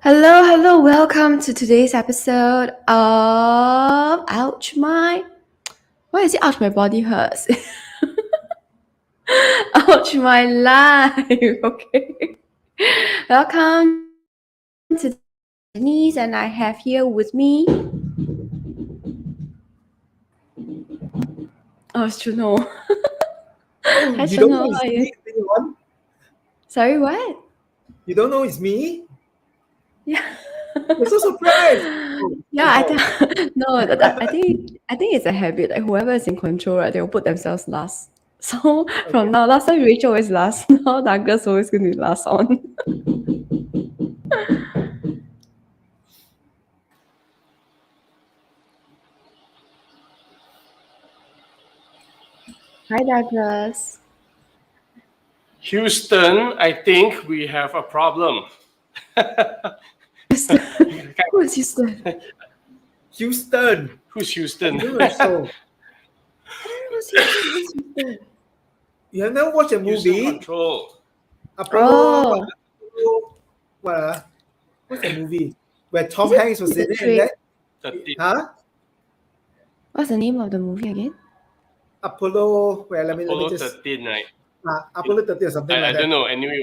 Hello, welcome to today's episode of Ouch My. Why is it Ouch My Body Hurts? Ouch My Life. Okay. Welcome to Denise, and I have here with me. Oh, it's Chuno. Oh, Hi, you don't Chuno. know it's me, anyone? Sorry, what? You don't know it's me? Yeah. You're so surprised. Oh, Yeah, wow. no. I think it's a habit. Like whoever is in control, right, they'll put themselves last. So from Okay. now, last time Rachel always last. Now Douglas always going to be last on. Hi, Douglas. Houston, I think we have a problem. Houston. Who is Houston? Houston. Who's I Houston? don't know the show. I don't know who's Houston. Who's Houston? You have never watched a Houston movie? Control. Apollo. Oh, What's the movie? Where Tom is it Hanks was in it and Trick? that? 13. Huh? What's the name of the movie again? Apollo. Where let me Apollo just 13, right? Apollo 30 or something I like that. don't know. Anyway,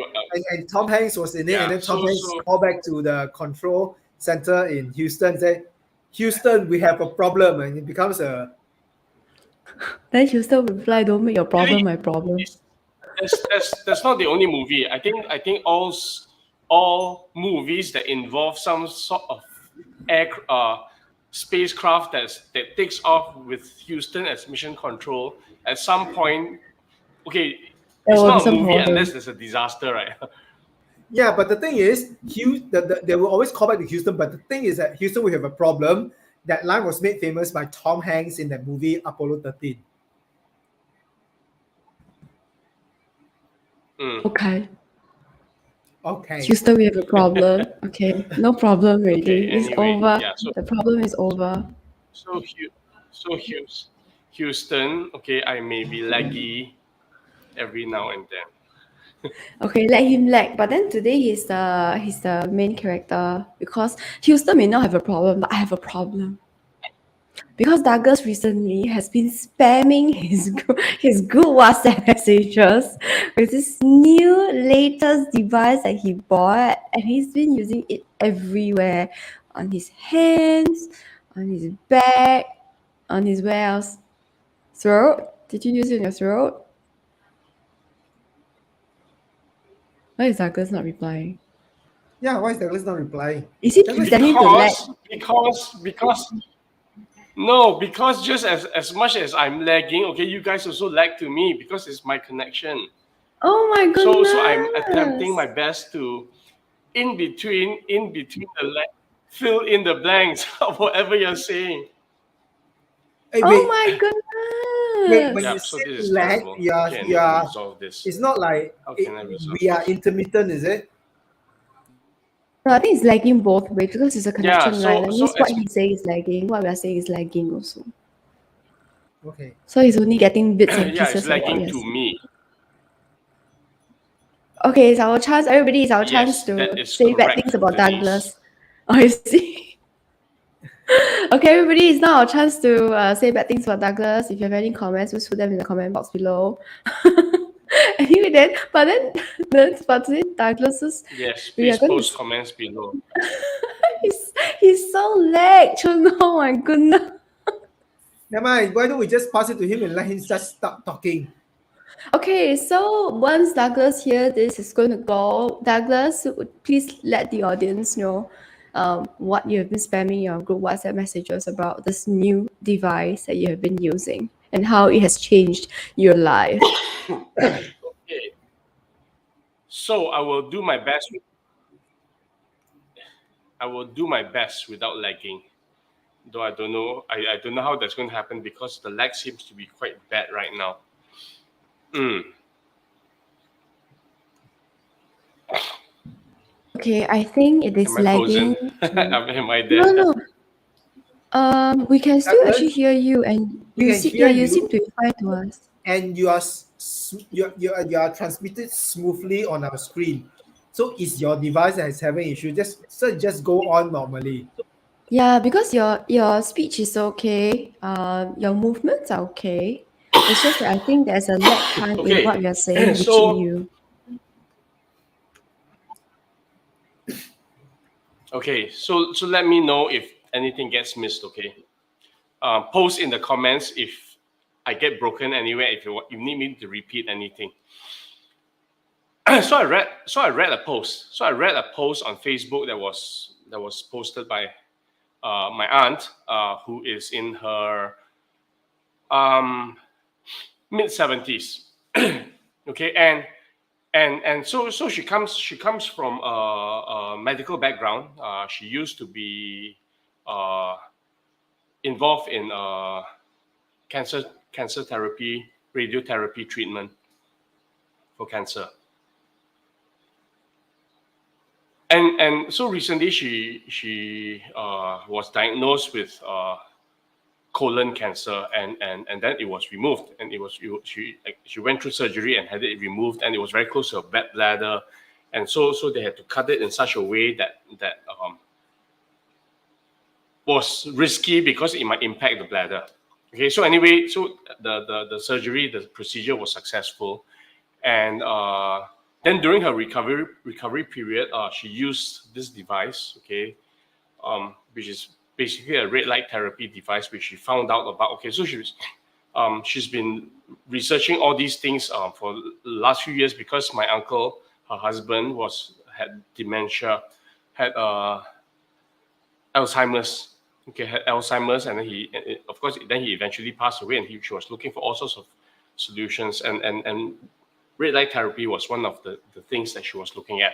And Tom Hanks was in it, yeah, and then Tom so- Hanks so- called back to the control center in Houston, said, "Houston, we have a problem," and it becomes a Then Houston reply, "Don't make your problem my problem." that's not the only movie. I think all movies that involve some sort of spacecraft that takes off with Houston as mission control at some point. Okay, There it's will be not a some movie problem. unless there's a disaster, right? Yeah, but the thing is, they will always call back to Houston. But the thing is that Houston will have a problem. That line was made famous by Tom Hanks in that movie Apollo 13. Okay. Okay. Houston, we have a problem. Okay, no problem already. Okay, It's anyway, over. yeah, so- The problem is over. So Houston, okay, I may be laggy every now and then. Okay, let him lag. But then today he's the main character because Houston may not have a problem, but I have a problem. Because Douglas recently has been spamming his good WhatsApp messages with this new latest device that he bought, and he's been using it everywhere, on his hands, on his back, on his where else? Throat. Did you use it in your throat? Why is Douglas not replying? Yeah, why is Douglas not replying? Is he Douglas- pretending to lag? Because just as much as I'm lagging, okay, you guys also lag to me because it's my connection. Oh my goodness! So I'm attempting my best to in between the lag, fill in the blanks of whatever you're saying. Hey, Oh wait, my wait, goodness! when Yeah, you so say this is lag, terrible. you are, Okay, I need you to are, resolve this. it's not like How can I resolve we are this? intermittent, is it? No, I think it's lagging both ways because it's a connection so- line. That so means what as- he saying is lagging, what we are saying is lagging also. Okay. So he's only getting bits and Yeah, pieces it's of what we lagging are to saying. me. Okay, it's our chance. Everybody, it's our Yes, chance that to is say bad correct, things about Denise. Douglas. Oh, you see? Okay, everybody, it's now our chance to say bad things about Douglas. If you have any comments, just put them in the comment box below. Anyway, but today Douglas's Yes, we are please going post to comments below. he's so lag. Oh my goodness. Never mind. Why don't we just pass it to him and let him just start talking? Okay, so once Douglas hears this is going to go, Douglas, please let the audience know what you have been spamming your group WhatsApp messages about this new device that you have been using and how it has changed your life. Okay. So I will do my best. I will do my best without lagging. Though I don't know. I don't know how that's going to happen because the lag seems to be quite bad right now. Okay, I think it is Am I lagging. frozen? Am I there? No. We can still Douglas, actually hear you, and we you can seem hear you you. seem to be fine to us. And you are transmitted smoothly on our screen. So is your device that is having issue? Just go on normally. Yeah, because your speech is okay, your movements are okay. It's just that I think there's a lag time in what Okay, you're saying reaching so you. so let me know if anything gets missed. Okay, post in the comments if I get broken anywhere. If you need me to repeat anything. So I read a post. So I read a post on Facebook that was posted by my aunt, who is in her mid 70s. Okay, and so she comes from a medical background. She used to be uh, involved in cancer therapy, radiotherapy treatment for cancer. And so recently she was diagnosed with colon cancer, and then it was removed, and she went through surgery and had it removed, and it was very close to her bladder, and so they had to cut it in such a way that was risky because it might impact the bladder. Okay, so anyway, so the surgery, the procedure was successful, and then during her recovery period, she used this device, okay, which is basically a red light therapy device, which she found out about. Okay, so she's been researching all these things for the last few years because my uncle, her husband, had dementia, had Alzheimer's. Okay, had Alzheimer's, and then of course, then he eventually passed away, and she was looking for all sorts of solutions, and red light therapy was one of the things that she was looking at.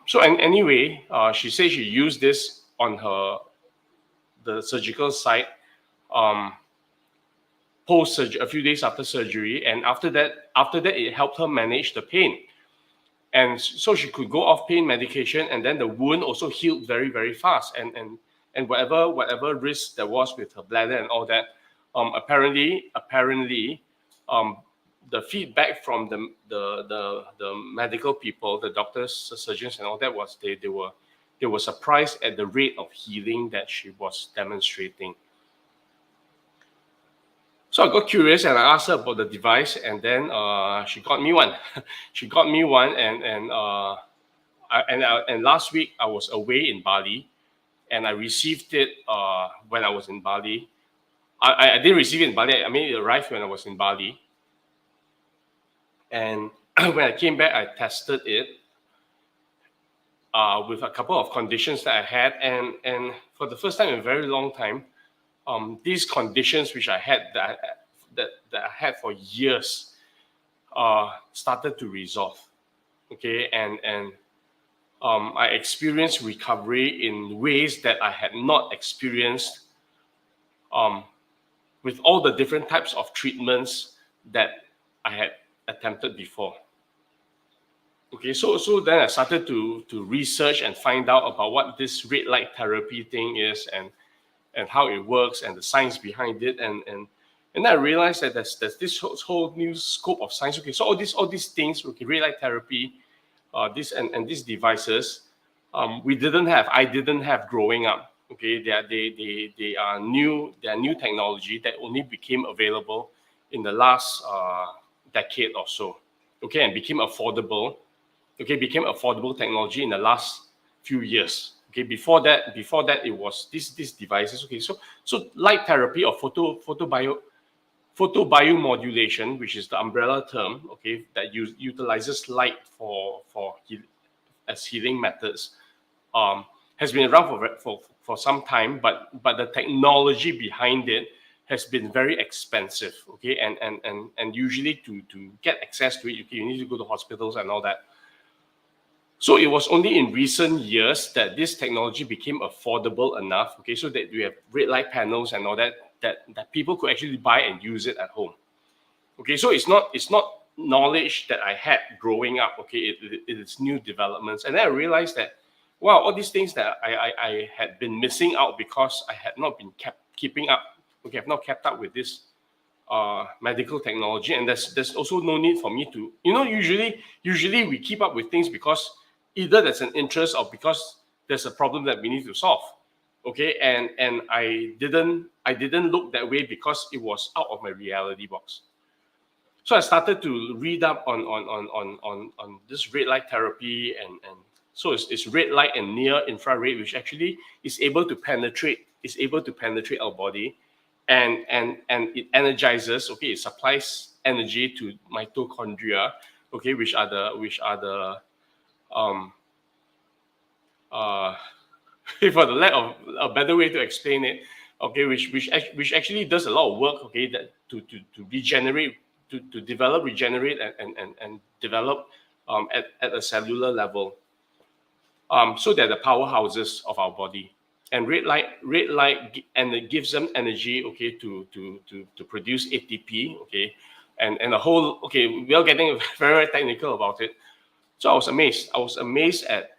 So anyway, she said she used this on the surgical site post surgery, a few days after surgery, and after that it helped her manage the pain, and so she could go off pain medication, and then the wound also healed very, very fast, and whatever risk there was with her bladder and all that, apparently the feedback from the medical people, the doctors, the surgeons, and all that was they were surprised at the rate of healing that she was demonstrating. So I got curious and I asked her about the device, and then she got me one. She got me one, and last week I was away in Bali, and I received it when I was in Bali. I didn't receive it in Bali. I mean, it arrived when I was in Bali. And when I came back, I tested it with a couple of conditions that I had. And for the first time in a very long time, these conditions which I had that I had for years started to resolve. Okay, and I experienced recovery in ways that I had not experienced with all the different types of treatments that I had attempted before. Okay, so then I started to research and find out about what this red light therapy thing is, and how it works, and the science behind it, and then I realized that there's this whole new scope of science. Okay, so all these things, okay, red light therapy, this and these devices, I didn't have growing up. Okay, they are new technology that only became available in the last decade or so. Okay, and became affordable. Okay, became affordable technology in the last few years. Okay, before that it was these devices. Okay, so light therapy or photobiomodulation, which is the umbrella term, okay, that utilizes light as healing methods, has been around for some time, but the technology behind it has been very expensive. Okay, and usually to get access to it, you need to go to hospitals and all that. So it was only in recent years that this technology became affordable enough, okay, so that we have red light panels and all that people could actually buy and use it at home. Okay, so it's not knowledge that I had growing up. Okay, it is new developments, and then I realized that wow, all these things that I had been missing out because I had not been keeping up. Okay, I've not kept up with this medical technology, and there's also no need for me to, usually we keep up with things because either there's an interest or because there's a problem that we need to solve. Okay, and I didn't look that way because it was out of my reality box. So I started to read up on this red light therapy, and so it's red light and near infrared, which actually is able to penetrate our body, and it energizes. Okay, it supplies energy to mitochondria. Okay, which are the for the lack of a better way to explain it, okay, which actually does a lot of work, okay, that to regenerate, to develop, regenerate, and develop at a cellular level. So they're the powerhouses of our body. And red light, and it gives them energy, okay, to produce ATP, okay, and a whole, okay, we are getting very technical about it. So I was amazed at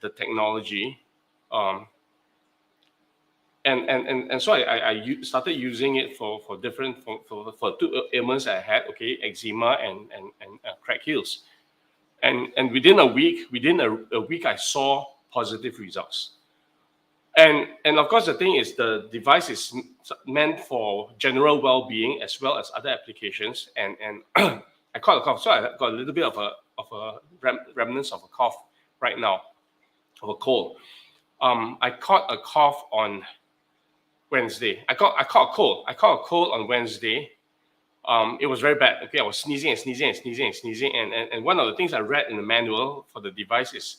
the technology. And so I started using it for different for two ailments I had, okay, eczema and cracked heels, and within a week I saw positive results. And of course the thing is, the device is meant for general well-being as well as other applications, and I caught a cough, so I got a little bit of a remnants of a cough right now, of a cold. I caught a cough on Wednesday. I caught a cold. I caught a cold on Wednesday. It was very bad. Okay, I was sneezing, and one of the things I read in the manual for the device is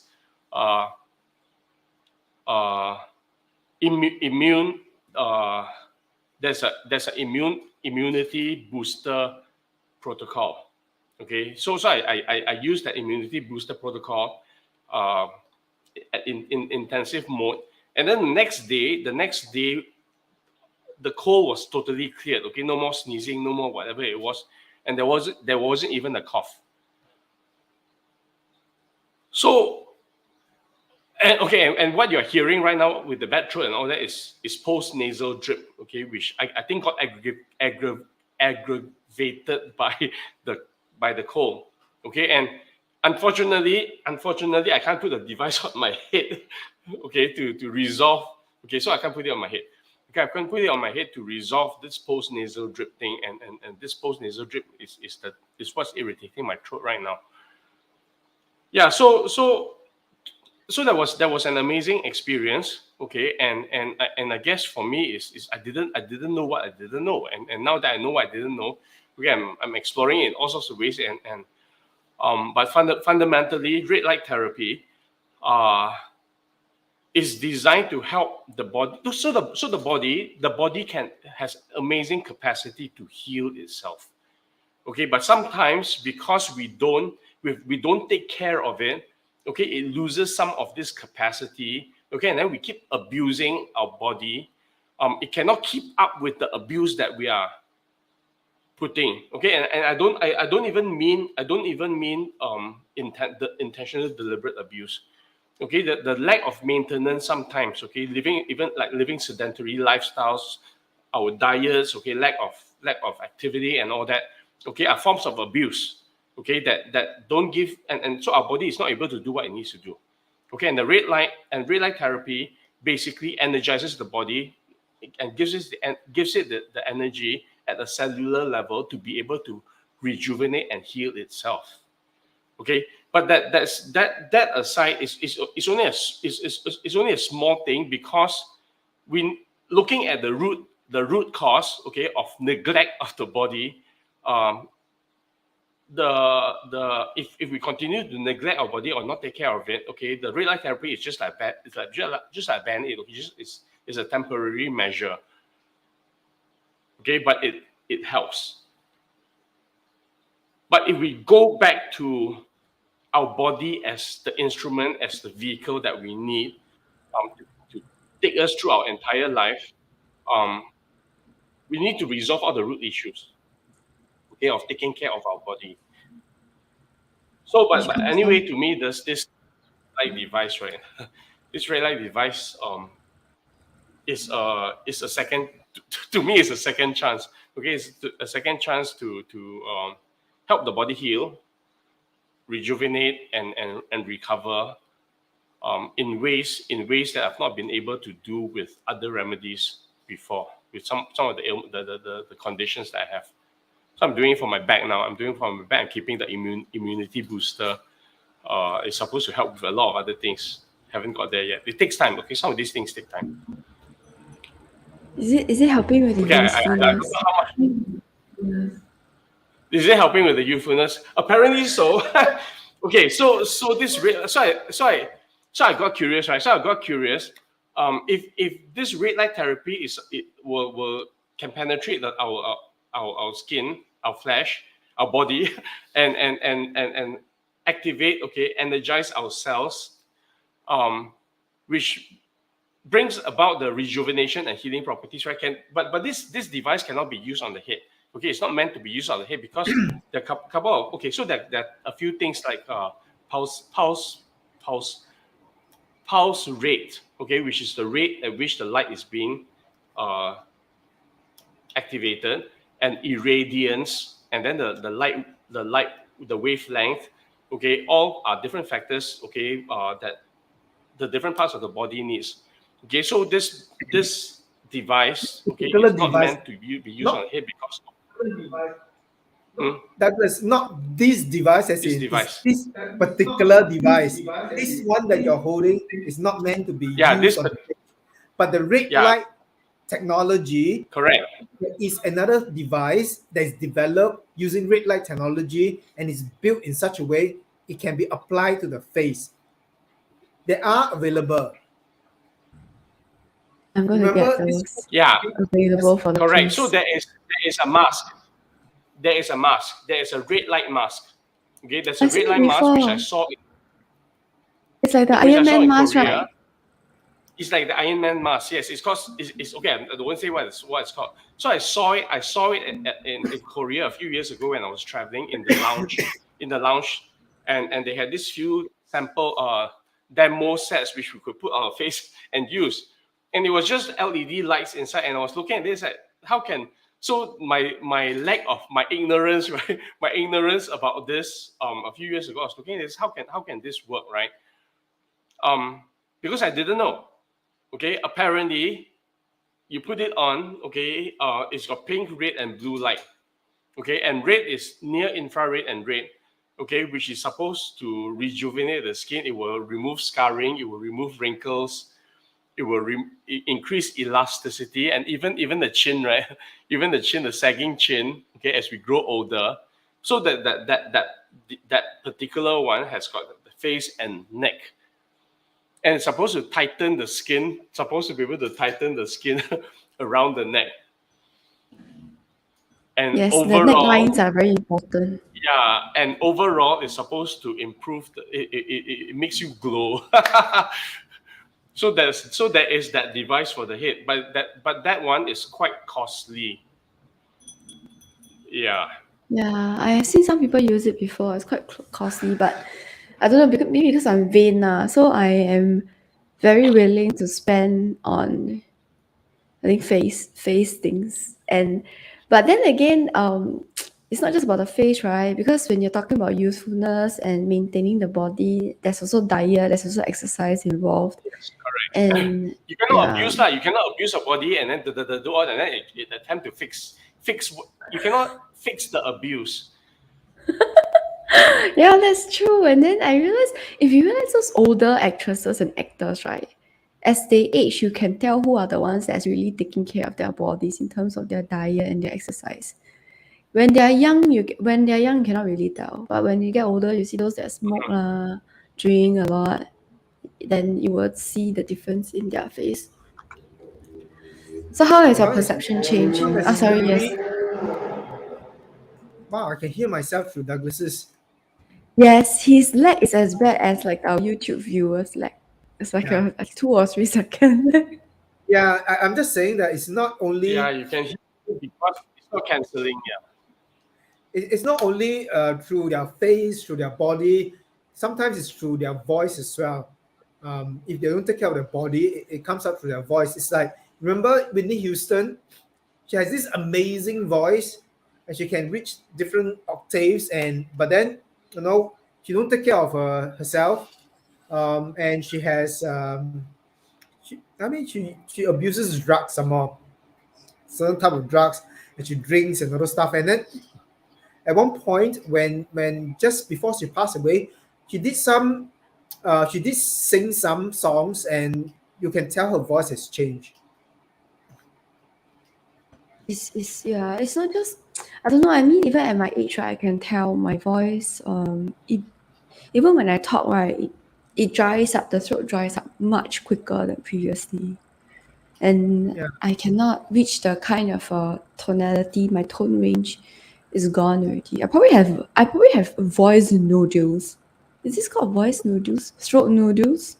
immune. There's an immunity booster protocol. Okay, so I used that immunity booster protocol in intensive mode, and then the next day the cold was totally cleared. Okay, no more sneezing, no more whatever it was, and there wasn't even a cough. So, and what you're hearing right now with the bad throat and all that is post nasal drip. Okay, which I think got aggravated by the cold. Okay, and unfortunately I can't put the device on my head. Okay, to resolve. Okay, so I can't put it on my head. Okay, I can put it on my head to resolve this post-nasal drip thing, and this post-nasal drip is what's irritating my throat right now. Yeah, so that was an amazing experience. Okay, and I guess for me is I didn't know what I didn't know, and now that I know what I didn't know, okay, I'm exploring it in all sorts of ways, but fundamentally, red light therapy is designed to help the body. So the body has amazing capacity to heal itself. Okay, but sometimes because we don't take care of it, okay, it loses some of this capacity. Okay, and then we keep abusing our body. It cannot keep up with the abuse that we are putting. Okay, and I don't even mean the intentional deliberate abuse. Okay, the lack of maintenance sometimes, okay, living sedentary lifestyles, our diets, okay, lack of activity and all that, okay, are forms of abuse, okay, that don't give, and so our body is not able to do what it needs to do. Okay, and red light therapy basically energizes the body and gives it the energy at a cellular level to be able to rejuvenate and heal itself. Okay, but that aside is only a small thing, because we looking at the root cause, okay, of neglect of the body. If we continue to neglect our body or not take care of it, okay, the red light therapy is just like Band-Aid. Okay, it's a temporary measure. Okay, but it helps. But if we go back to our body as the instrument, as the vehicle that we need to take us through our entire life, we need to resolve all the root issues, okay, of taking care of our body. So, but anyway, to me, there's this light device, right? This red light device is a second, to me, it's a second chance. Okay, it's a second chance to help the body heal, rejuvenate, and recover in ways that I've not been able to do with other remedies before, with some of the conditions that I have. So I'm doing it for my back now. I'm doing it for my back and keeping the immunity booster. It's supposed to help with a lot of other things. Haven't got there yet. It takes time. Okay, some of these things take time. Is it helping with the Okay, I don't usefulness? know how much. Is it helping with the youthfulness? Apparently so. Okay, so I got curious, right? So I got curious. If this red light therapy will can penetrate our skin, our flesh, our body, and activate, okay, energize our cells, which brings about the rejuvenation and healing properties, right? But this device cannot be used on the head. Okay, it's not meant to be used on the head because there are couple of, okay, so that a few things like pulse rate, okay, which is the rate at which the light is being activated, and irradiance, and then the wavelength, okay, all are different factors, okay, that the different parts of the body needs. Okay, so this device, okay, is not meant to be used on the head because that is not this device as this in device. this particular device. This one that you're holding is not meant to be used on the head. But the red light technology, correct, is another device that is developed using red light technology and is built in such a way it can be applied to the face. They are available. I'm going to get those available for the correct. face. So there is a mask. There is a mask. There is a red light mask. Okay, there's a red light mask which I saw. It's like the Iron Man mask, Korea. right? It's like the Iron Man mask. Yes, it's called. It's okay. I don't want to say what it's called. So I saw it in Korea a few years ago when I was traveling in the lounge, and they had these few sample demo sets which we could put on our face and use, and it was just LED lights inside. And I was looking at this like, how can my lack of my ignorance, right? My ignorance about this a few years ago, I was looking at this. How can this work, right? Because I didn't know. Okay, apparently, you put it on. Okay, it's got pink, red, and blue light. Okay, and red is near infrared and red. Okay, which is supposed to rejuvenate the skin. It will remove scarring. It will remove wrinkles. It will increase elasticity, and even the chin, right? Even the chin, the sagging chin. Okay, as we grow older, so that particular one has got the face and neck. And it's supposed to tighten the skin, supposed to be able to tighten the skin around the neck. And yes, overall, the neck lines are very important. Yeah, and overall, it's supposed to improve. It makes you glow. So there is that device for the head, but that one is quite costly. Yeah. Yeah, I have seen some people use it before. It's quite costly, but I don't know, maybe because I'm vain, so I am very willing to spend on, I think, face things. But then again, it's not just about the face, right? Because when you're talking about usefulness and maintaining the body, there's also diet, there's also exercise involved. Yes, correct. And you cannot abuse that. You cannot abuse your body and then do all, and then it attempt to fix. You cannot fix the abuse. Yeah, that's true. And then I realized, if you realize those older actresses and actors, right, as they age, you can tell who are the ones that's really taking care of their bodies in terms of their diet and their exercise. When they're young, you cannot really tell. But when you get older, you see those that smoke, drink a lot, then you will see the difference in their face. So how has your perception changed? Sorry, yes. Wow, I can hear myself through Douglas's. Yes, his lag is as bad as like our YouTube viewers' lag. It's like a 2 or 3 second. Yeah, I'm just saying that it's not only. Yeah, you can hear it because it's not cancelling. Yeah. It's not only through their face, through their body. Sometimes it's through their voice as well. If they don't take care of their body, it comes out through their voice. It's like, remember Whitney Houston? She has this amazing voice, and she can reach different octaves. And but then, she don't take care of herself, and she has she abuses drugs some more, certain type of drugs, and she drinks and other stuff. And then at one point, when just before she passed away, she did some she did sing some songs, and you can tell her voice has changed. It's yeah, it's not just I don't know, I mean even at my age, right, I can tell my voice it even when I talk, right, it dries up, the throat dries up much quicker than previously. And Yeah. I cannot reach the kind of tonality, my tone range is gone already. I probably have voice nodules. Is this called voice nodules? Throat nodules?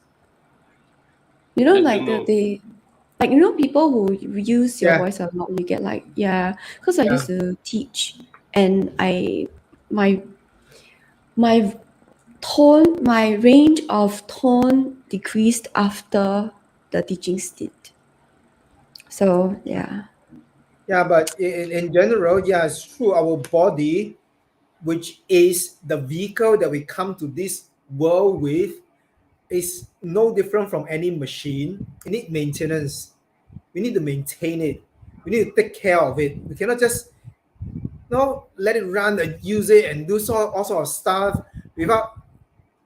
You know, Good to like know. like people who use your Yeah. voice a lot, you get like yeah. Because I Yeah. used to teach, and my my my range of tone decreased after the teaching stint. So yeah. Yeah, but in general, yeah, it's true. Our body, which is the vehicle that we come to this world with, is no different from any machine. We need maintenance. We need to maintain it. We need to take care of it. We cannot just let it run and use it and do all sort of stuff without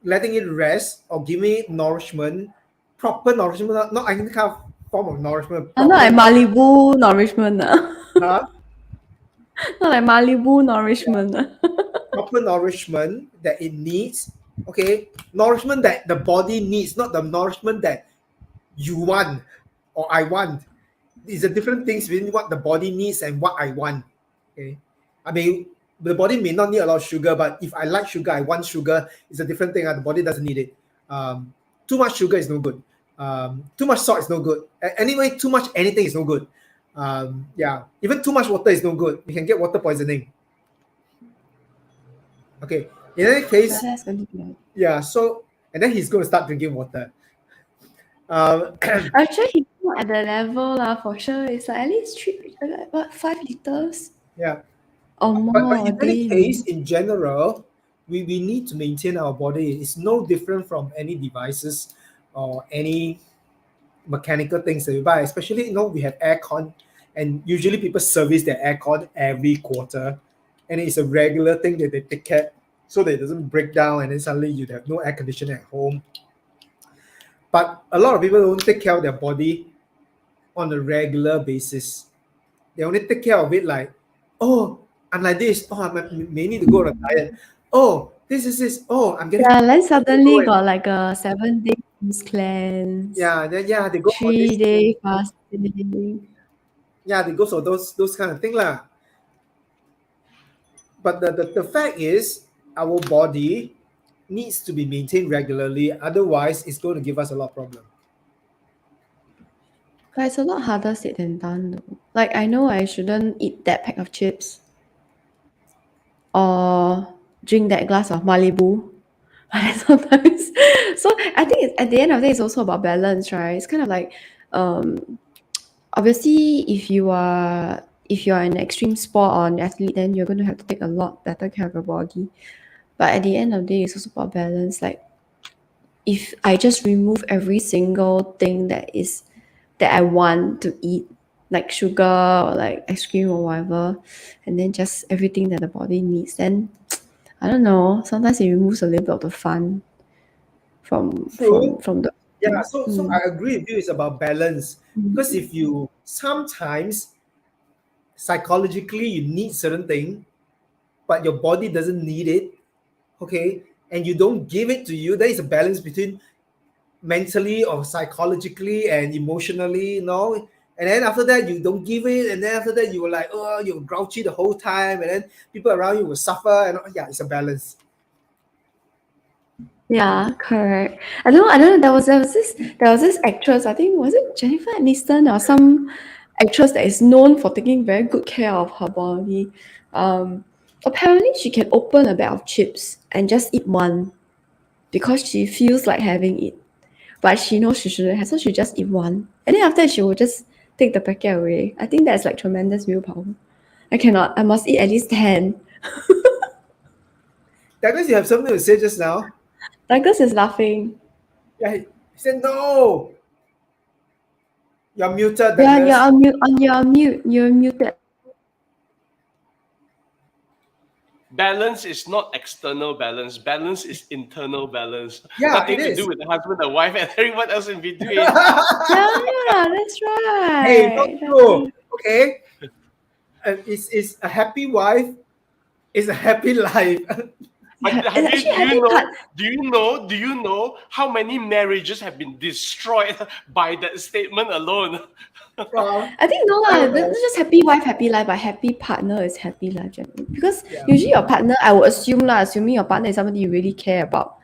letting it rest or giving it nourishment, proper nourishment, not any kind of form of nourishment, Not like proper, Malibu nourishment. huh? Not like Malibu nourishment. Proper nourishment that it needs. Okay, nourishment that the body needs, not the nourishment that you want or I want. It's a different things between what the body needs and what I want. Okay, I mean the body may not need a lot of sugar, but if I like sugar, I want sugar. It's a different thing. The body doesn't need it. Too much sugar is no good. Too much salt is no good. Anyway, too much anything is no good. Yeah, even too much water is no good. You can get water poisoning. Okay, in any case, That's going to be yeah. So and then he's going to start drinking water. actually he's not at the level lah for sure. It's like at least like, what 5 liters Yeah. or But more a in any day. case, in general, we need to maintain our body. It's no different from any devices or any mechanical things that we buy. Especially, we have aircon, and usually people service their aircon every quarter, and it's a regular thing that they take care so that it doesn't break down, and then suddenly you have no air conditioner at home. But a lot of people don't take care of their body on a regular basis. They only take care of it like, oh, I'm like this. Oh, may need to go on a diet. Oh, this is this. Oh, I'm getting. Yeah, then Go suddenly and, got like a 7 day cleanse, yeah, then they go for this. 3 day fasting. Yeah, they go for those kind of thing lah. But the fact is, our body needs to be maintained regularly. Otherwise, it's going to give us a lot of problem. But it's a lot harder said than done though. Like I know I shouldn't eat that pack of chips or drink that glass of Malibu. But then sometimes, so I think at the end of the day, it's also about balance, right? It's kind of like, um, obviously, if you're an extreme sport or an athlete, then you're going to have to take a lot better care of your body. But at the end of the day, it's also about balance. Like if I just remove every single thing that I want to eat, like sugar or like ice cream or whatever, and then just everything that the body needs, then I don't know. Sometimes it removes a little bit of the fun from from True. from the Yeah. things. So I agree with you. It's about balance, because if you sometimes psychologically you need certain thing, but your body doesn't need it, okay, and you don't give it to you, there is a balance between mentally or psychologically and emotionally, and then after that you don't give it, and then after that you were like, oh, you're grouchy the whole time, and then people around you will suffer, and yeah, it's a balance. Yeah, correct. I don't know. There was this actress. I think was it Jennifer Aniston or some actress that is known for taking very good care of her body. Um, Apparently she can open a bag of chips and just eat one because she feels like having it, but she knows she shouldn't have, so she just eat one, and then after that she will just take the packet away. I think that's like tremendous willpower. I cannot. I must eat at least 10. Douglas, you have something to say just now? Douglas is laughing. Yeah, he said no. You're muted, Yeah, Douglas. you're on mute. You're on mute. You're muted. Balance is not external balance. Balance is internal balance. Yeah, Nothing it to is. do with the husband, the wife, and everyone else in between. Yeah, that's Hey, not right. true. Okay, is a happy wife is a happy life. But Yeah, have it's you actually happy part. do you know how many marriages have been destroyed by that statement alone? Well, I think no I lah. don't know. It's just happy wife, happy life, but happy partner is happy life generally. Because Yeah. usually your partner, I would assume lah, assuming your partner is somebody you really care about.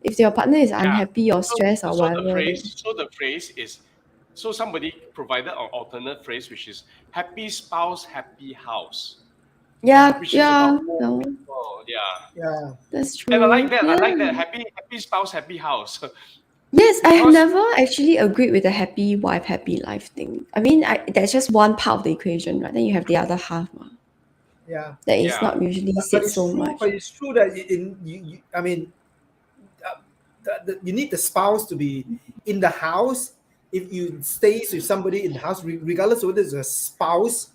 If your partner is Yeah. unhappy or So, stressed or so the whatever, then phrase is, so somebody provided an alternate phrase which is happy spouse, happy house, yeah, which is about yeah, four no, people. Yeah. Yeah. that's And I like true. that. I Yeah. like that. Happy spouse, happy house. Yes, I have Because never actually agreed with the happy wife, happy life thing. I mean, that's just one part of the equation, right? Then you have the other half, Yeah. that is yeah. not usually But said it's so true. much. But it's true that I mean, you need the spouse to be in the house. If you stays with somebody in the house, regardless of whether it's a spouse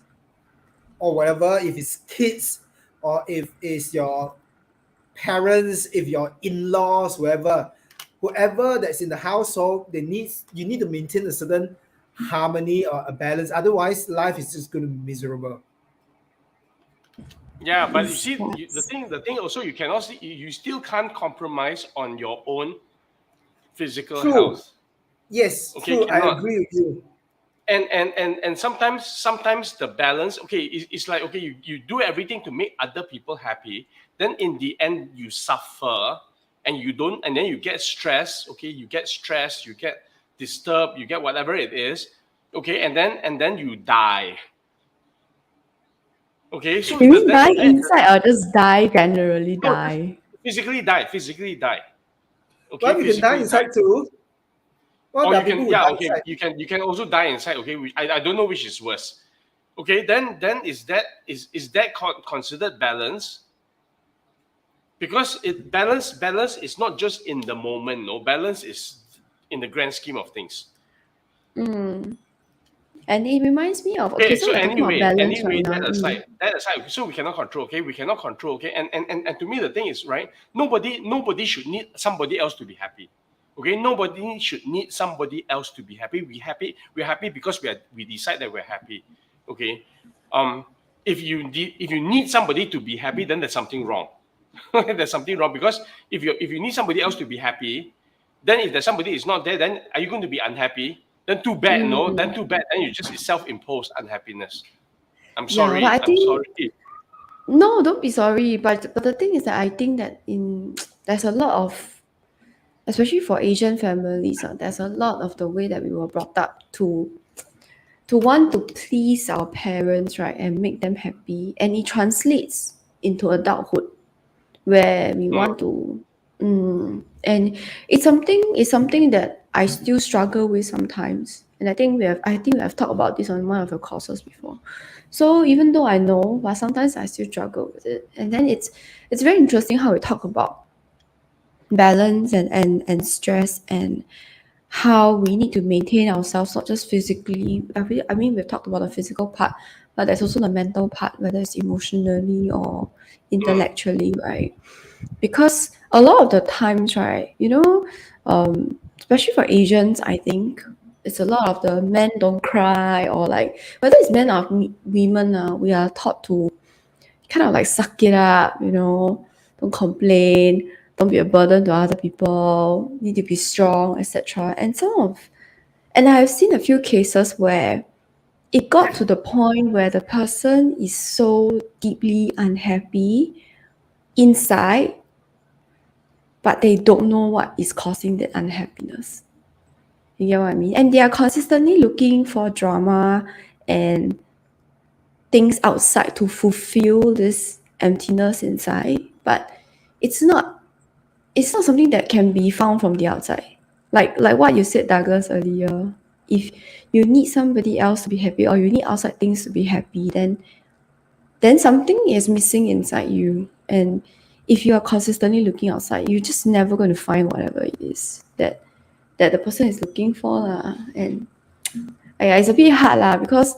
or whatever, if it's kids or if it's your parents, if your in-laws, whoever that's in the household, you need to maintain a certain harmony or a balance. Otherwise, life is just going to be miserable. Yeah, but you It's see, that's the thing also, you cannot see, you still can't compromise on your own physical True. health. Yes, Okay, true. I cannot. agree with you. And sometimes the balance, okay, it's like, okay, you do everything to make other people happy, then in the end you suffer, and you don't, and then you get stressed. Okay, you get stressed, you get disturbed, you get whatever it is. Okay, and then you die. Okay, so you mean die that inside or just die generally no, just die? physically die. Okay, Well, you can die physically die. inside too. Well, Or there are you people can, who yeah, die okay, inside. you can also die inside. Okay, I don't know which is worse. Okay, then is that considered balance? Because balance is not just in the moment. No, balance is in the grand scheme of things. Mm. And it reminds me of, okay, Okay, so so we're talking about balance right anyway, now. that aside, so we cannot control. Okay, we cannot control. Okay, and to me the thing is, right, nobody should need somebody else to be happy. Okay, nobody should need somebody else to be happy. We're happy because we decide that we're happy. Okay, um, if you need somebody to be happy, then there's something wrong. There's something wrong, because if you need somebody else to be happy, then if there's somebody is not there, then are you going to be unhappy? Then too bad, no. Mm. Then too bad. Then you just is self-imposed unhappiness. I'm Yeah, but sorry. I I'm think sorry. no, don't be sorry. But the thing is that I think that in there's a lot of, especially for Asian families, there's a lot of the way that we were brought up to want to please our parents, right, and make them happy, and it translates into adulthood where we Mm, want to, and it's something that I still struggle with sometimes, and I think we have talked about this on one of your courses before. So even though I know, but sometimes I still struggle with it, and then it's very interesting how we talk about balance and stress and how we need to maintain ourselves, not just physically. I mean, we've talked about the physical part, but there's also the mental part, whether it's emotionally or mm, intellectually, right? Because a lot of the times, right, especially for Asians, I think it's a lot of the men don't cry, or like whether it's men or women, we are taught to kind of like suck it up, don't complain, don't be a burden to other people, need to be strong, etc. And I've seen a few cases where it got to the point where the person is so deeply unhappy inside, but they don't know what is causing the unhappiness. You get what I mean? And they are consistently looking for drama and things outside to fulfill this emptiness inside, but it's not it's not something that can be found from the outside. Like what you said, Douglas, earlier. if you need somebody else to be happy or you need outside things to be happy, then something is missing inside you. And if you are consistently looking outside, you're just never going to find whatever it is that the person is looking for lah. And it's a bit hard lah, because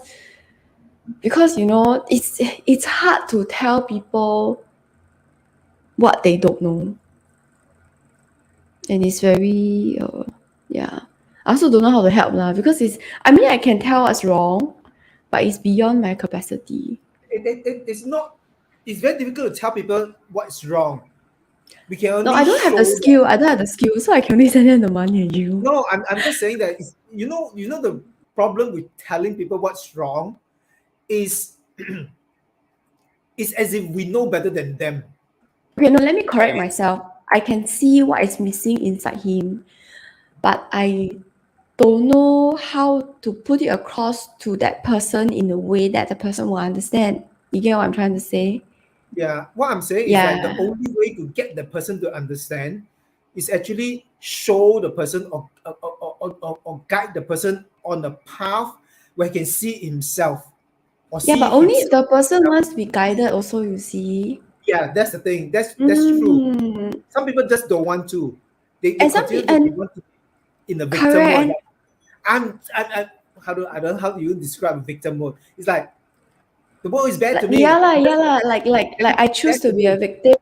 it's hard to tell people what they don't know, and it's very yeah. I also don't know how to help lah, because I can tell what's wrong, but it's beyond my capacity. It's not. It's very difficult to tell people what's wrong. We can only No, I don't have the skill. I don't have the skill, so I can only send them the money and you. No, I'm just saying that you know the problem with telling people what's wrong is is as if we know better than them. Okay, no, let me correct myself. I can see what is missing inside him, but I don't know how to put it across to that person in a way that the person will understand. You get what I'm trying to say? Yeah, what I'm saying is that the only way to get the person to understand is actually show the person or guide the person on a path where he can see himself. Yeah, but only if the person wants to be guided also, you see. Yeah, that's the thing. That's true. Mm. Some people just don't want to. They And continue to want to be in the victim correct. mode. I don't know how do you describe victim mode. It's like the world is bad to me. Yeah, like I choose to be a victim.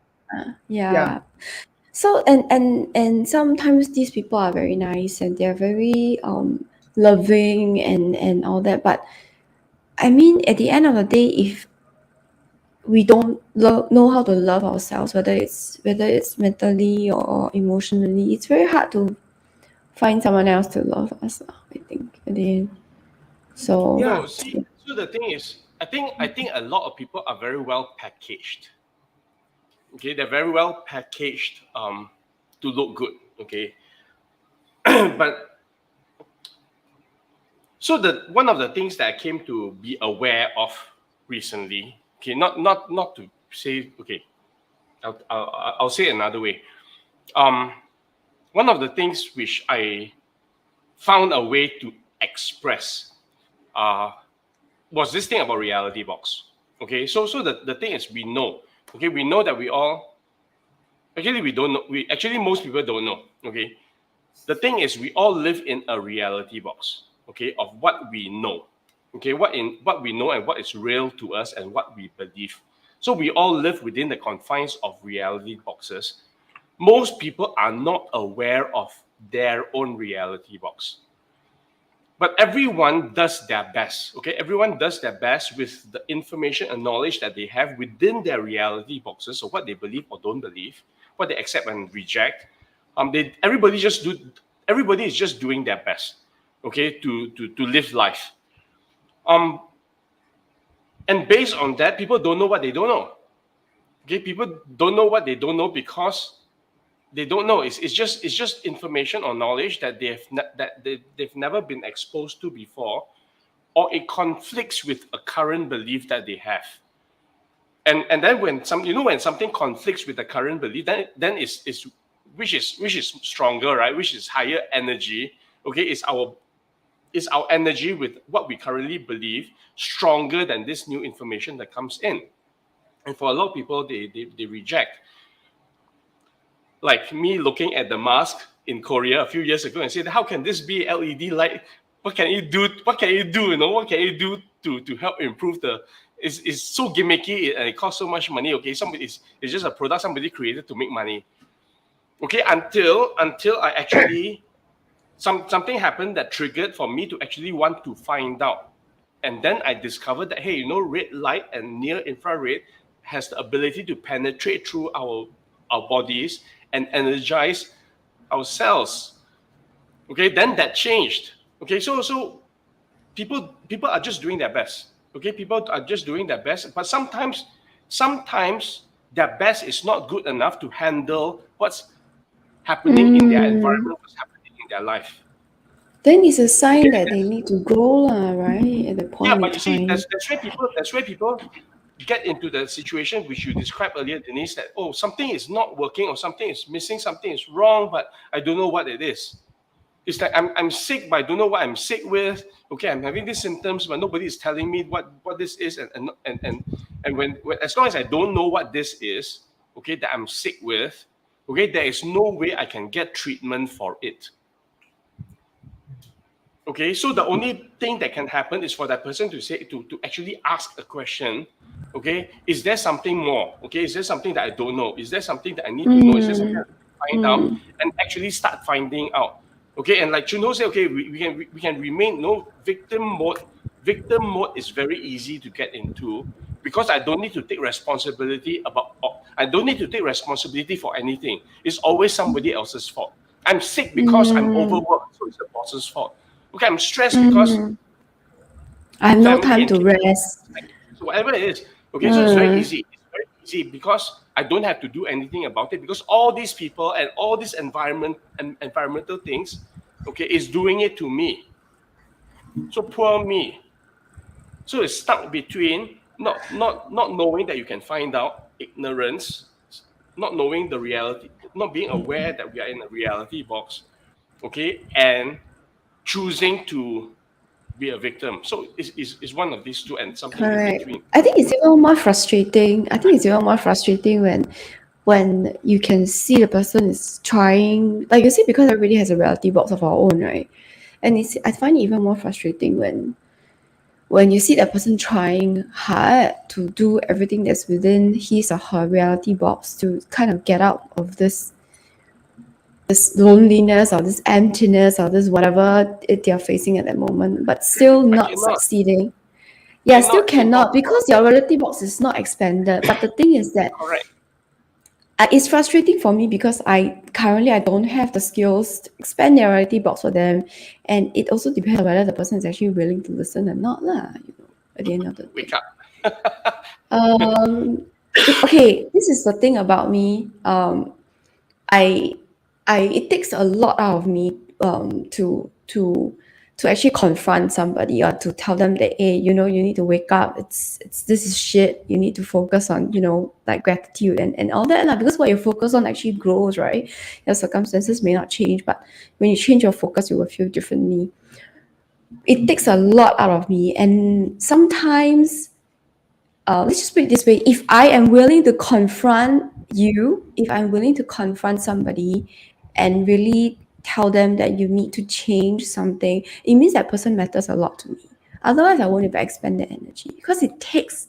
Yeah. So and sometimes these people are very nice and they're very loving and all that. But I mean, at the end of the day, if we don't know how to love ourselves, whether it's mentally or emotionally, it's very hard to find someone else to love us, I think, at the end. So No, see, so the thing is, I think a lot of people are very well packaged. Okay, they're very well packaged to look good. Okay, but so one of the things that I came to be aware of recently. Okay, not to say. Okay, I'll say it another way. One of the things which I found a way to express was this thing about reality box. Okay, so the thing is, we know that we all we don't know. Most people don't know. Okay, the thing is, we all live in a reality box. Okay, of what we know. Okay, what we know and what is real to us and what we believe. So we all live within the confines of reality boxes. Most people are not aware of their own reality box. But everyone does their best, okay? Everyone does their best with the information and knowledge that they have within their reality boxes, so what they believe or don't believe, what they accept and reject. Everybody is just doing their best, okay, to live life. And based on that, people don't know what they don't know. Okay, people don't know what they don't know because they don't know. It's just information or knowledge that they've never been exposed to before, or it conflicts with a current belief that they have. And then when something conflicts with the current belief, then is which is stronger, right? Which is higher energy. Okay, is our energy with what we currently believe stronger than this new information that comes in? And for a lot of people, they reject. Like me looking at the mask in Korea a few years ago and said, how can this be LED light? What can it do? What can it do? What can it do to help improve it's so gimmicky and it costs so much money. Okay, it's just a product somebody created to make money. Okay, until I actually something happened that triggered for me to actually want to find out. And then I discovered that, hey, red light and near infrared has the ability to penetrate through our bodies and energize our cells. Okay, then that changed. Okay, so people are just doing their best. Okay, people are just doing their best, but sometimes their best is not good enough to handle what's happening in their environment, what's happening in their life. Then it's a sign that they need to grow, right? At the point Yeah, in but you see, time. that's where people get into the situation which you described earlier, Denise, that something is not working or something is missing, something is wrong, but I don't know what it is. It's like I'm sick, but I don't know what I'm sick with. Okay, I'm having these symptoms, but nobody is telling me what this is. And when as long as I don't know what this is, okay, that I'm sick with, okay, there is no way I can get treatment for it. Okay, so the only thing that can happen is for that person to say to actually ask a question. Okay, is there something more? Okay, is there something that I don't know? Is there something that I need to know? Is there something I need to find out and actually start finding out? Okay, and like Chuno said, okay, we can remain no victim mode. Victim mode is very easy to get into because I don't need to take responsibility I don't need to take responsibility for anything. It's always somebody else's fault. I'm sick because I'm overworked, so it's the boss's fault. Okay, I'm stressed because I have no family time and to kids, rest. so whatever it is. Okay, so it's very easy. It's very easy because I don't have to do anything about it because all these people and all these environmental things, okay, is doing it to me. So poor me. So it's stuck between not knowing that you can find out, ignorance, not knowing the reality, not being aware that we are in a reality box, okay, and choosing to be a victim. So it's one of these two and something in Correct. between. I think it's even more frustrating. I think it's even more frustrating when you can see the person is trying, like you see, because everybody has a reality box of our own, right? And I find it even more frustrating when you see that person trying hard to do everything that's within his or her reality box to kind of get out of this loneliness or this emptiness or this whatever they're facing at that moment, but still I not cannot, succeeding. Yeah, still cannot. cannot because your reality box is not expanded. But the thing is that Correct. it's frustrating for me because I don't have the skills to expand their reality box for them, and it also depends on whether the person is actually willing to listen or not, lah. At the end of the day. Wake up. Um, okay, this is the thing about me. I it takes a lot out of me to actually confront somebody or to tell them that, hey, you need to wake up. It's this is shit. You need to focus on, like gratitude and all that lah. Because what you focus on actually grows, right? Your circumstances may not change, but when you change your focus, you will feel differently. It takes a lot out of me, and sometimes let's just put it this way, if I am willing to confront you, if I'm willing to confront somebody and really tell them that you need to change something, it means that person matters a lot to me. Otherwise, I won't even expend that energy because it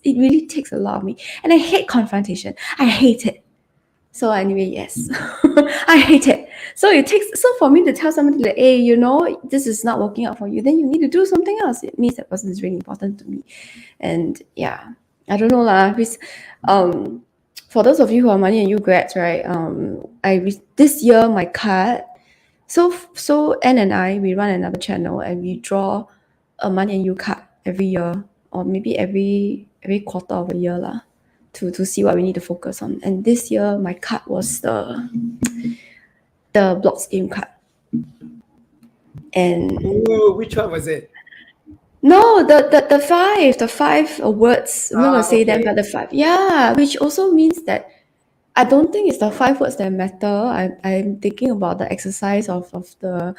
really takes a lot of me. And I hate confrontation. I hate it. So anyway, yes, I hate it. So for me to tell somebody that, hey, this is not working out for you, then you need to do something else. It means that person is really important to me. And yeah, I don't know lah. For those of you who are Money and You grads, right? This year my card. So Anne and I, we run another channel and we draw a Money and You card every year, or maybe every quarter of a year lah, to see what we need to focus on. And this year my card was the blocks game card. And Ooh, which one was it? no, the five words. I'm not gonna say them, but the five. Yeah, which also means that I don't think it's the 5 words that matter. I'm thinking about the exercise of the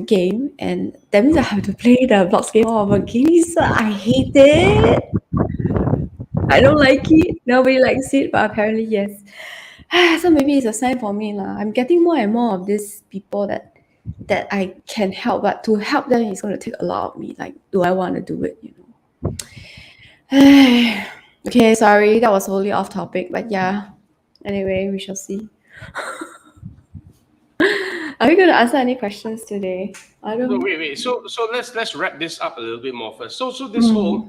game, and that means I have to play the blocks game all over again. So I hate it. I don't like it. Nobody likes it, but apparently yes. So maybe it's a sign for me lah. I'm getting more and more of these people that I can help, but to help them is going to take a lot of me. Like, do I want to do it? Okay, sorry, that was wholly off topic, but yeah. Anyway, we shall see. Are we going to answer any questions today? I don't No, know. wait. So let's wrap this up a little bit more first. So this whole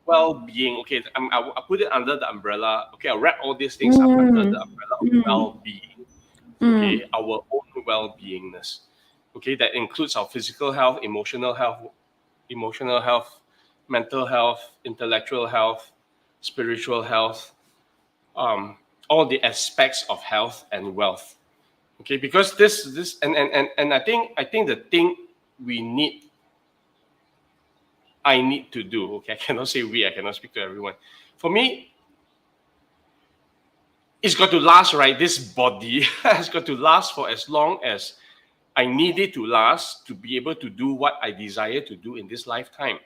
well-being, okay, I'll put it under the umbrella. Okay, I'll wrap all these things up under the umbrella of well-being. Okay, our own well-beingness. Okay, that includes our physical health, emotional health, mental health, intellectual health, spiritual health, all the aspects of health and wealth. Okay, because this and I think the thing I need to do. Okay, I cannot say we. I cannot speak to everyone. For me, it's got to last, right? This body has got to last for as long as I need it to last to be able to do what I desire to do in this lifetime.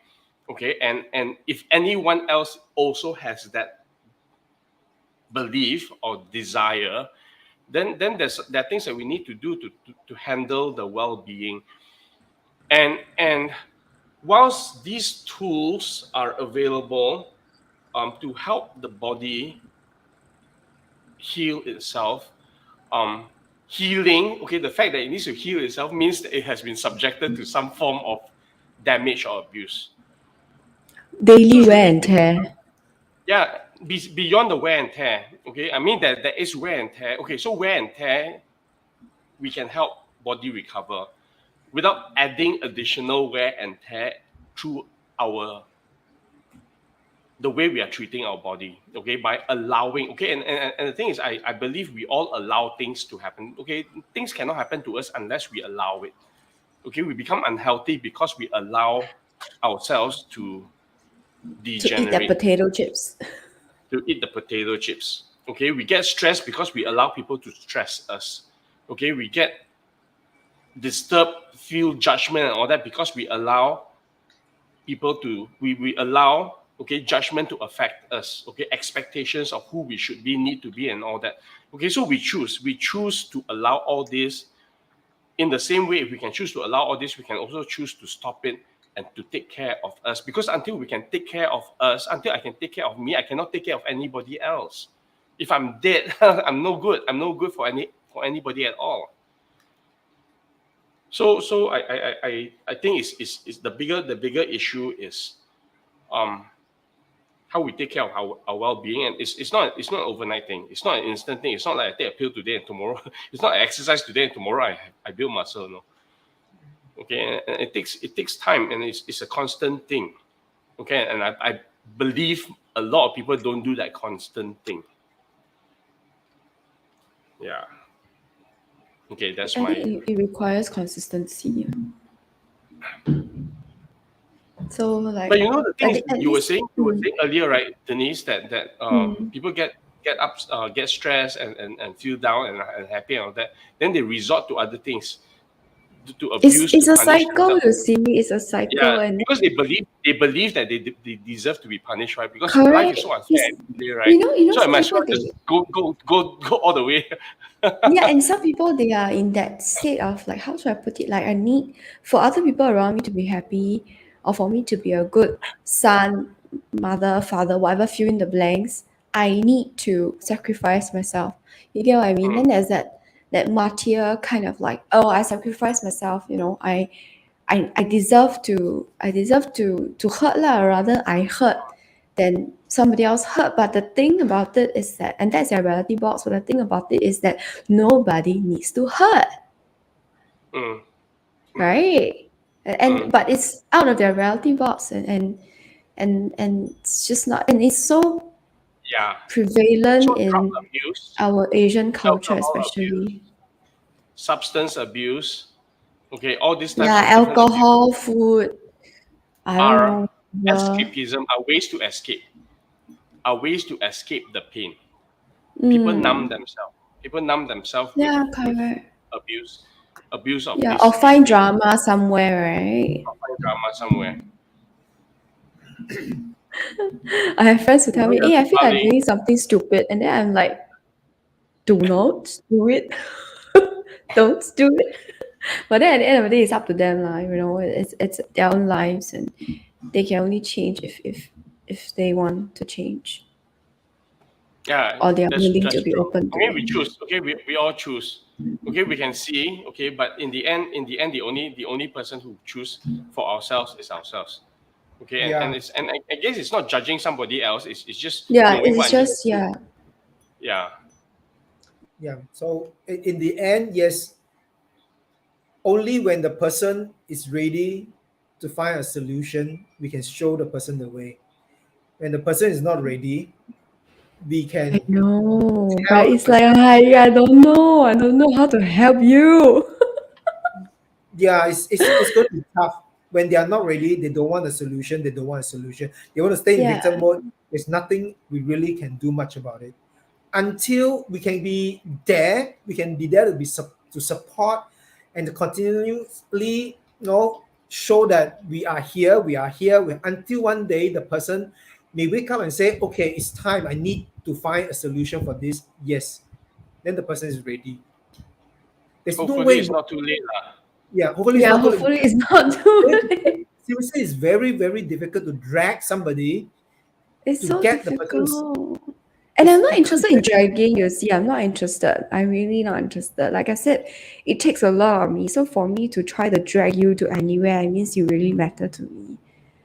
Okay, and if anyone else also has that belief or desire, then there are things that we need to do to handle the well-being. And whilst these tools are available to help the body heal itself, healing, okay, the fact that it needs to heal itself means that it has been subjected to some form of damage or abuse. Daily So wear and tear. yeah, beyond the wear and tear, okay, I mean that there is wear and tear. Okay, so wear and tear, we can help body recover without adding additional wear and tear through the way we are treating our body, okay, by allowing, okay, and the thing is, I believe we all allow things to happen, okay. Things cannot happen to us unless we allow it, okay. We become unhealthy because we allow ourselves to To eat their degenerate, potato chips. to eat the potato chips, okay. We get stressed because we allow people to stress us, okay. We get disturbed, feel judgment and all that because we allow people to, we allow, okay, judgment to affect us, okay, expectations of who we should be, need to be, and all that, okay. So we choose to allow all this. In the same way, if we can choose to allow all this, we can also choose to stop it and to take care of us, because until we can take care of us, until I can take care of me, I cannot take care of anybody else. If I'm dead, I'm no good for anybody at all. So I think it's the bigger issue is how we take care of our well-being. And it's not an overnight thing, it's not an instant thing. It's not like I take a pill today and tomorrow it's not I exercise today and tomorrow I build muscle. No. Okay, and it takes time, and it's a constant thing. Okay, and I believe a lot of people don't do that constant thing. Yeah. Okay, that's I my. think it requires consistency. So like, But you know the thing is, at you were least, saying earlier, right, Denise, that people get up, get stressed and feel down and happy and all that. Then they resort to other things, to abuse, it's to a punish cycle. themselves. You see, it's a cycle, Yeah, and because they believe that they deserve to be punished, right? Because life is correct. so unfair It's, every day, right? So I some might as people well just go all the way. yeah, and some people they are in that state of like, how should I put it? Like, I need for other people around me to be happy, or for me to be a good son, mother, father, whatever, fill in the blanks. I need to sacrifice myself. You get what I mean? Mm, Then there's that martyr kind of like, oh, I sacrifice myself. I deserve to hurt lah. Rather I hurt than somebody else hurt. But the thing about it is that, and that's their reality box. But the thing about it is that nobody needs to hurt, mm, right? mm. But it's out of their reality box, and it's just not, and it's so Yeah. So prevalent drug in abuse, our Asian culture, alcohol abuse, especially. substance abuse, okay, all these types Yeah, of different abuse alcohol, food. I don't are know. escapism, are ways to escape, are ways to escape the pain. People numb Mm, themselves. People numb themselves yeah, with correct. abuse, abuse of Yeah, or these find things, drama somewhere, right? or find drama somewhere. I have friends who tell Oh me, yeah, hey, I feel like Bali. doing something stupid. And then I'm like, do not do it. Don't do it. But then at the end of the day, it's up to them. It's their own lives, and they can only change if they want to change, Yeah, or they are willing to that's be true. open to Okay, we it. choose. Okay, we all choose. Okay, we can see. Okay, but in the end, the only person who choose for ourselves is ourselves. Okay, and Yeah, it's and I guess it's not judging somebody else. It's just Yeah, knowing it's what I need to just, do. yeah. Yeah. yeah. So in the end, yes, only when the person is ready to find a solution, we can show the person the way. When the person is not ready, we I can know, but tell the it's like, person, I don't know how to help you. yeah, it's going to be tough. When they are not ready, they don't want a solution, they don't want a solution. They want to stay in Yeah, victim mode. There's nothing we really can do much about it. Until we can be there to support and to continuously, show that we are here, until one day the person may wake up and say, okay, it's time, I need to find a solution for this. Yes, then the person is ready. There's no Hopefully, way. it's not too late. Lah. Yeah, hopefully it's Yeah, not too late. hopefully it's not too late. Seriously, it's very, very difficult to drag somebody It's to so get the person. difficult. And I'm not I can't interested in dragging, you see. I'm not interested. I'm really not interested. Like I said, it takes a lot of me. So for me to try to drag you to anywhere, it means you really matter to me.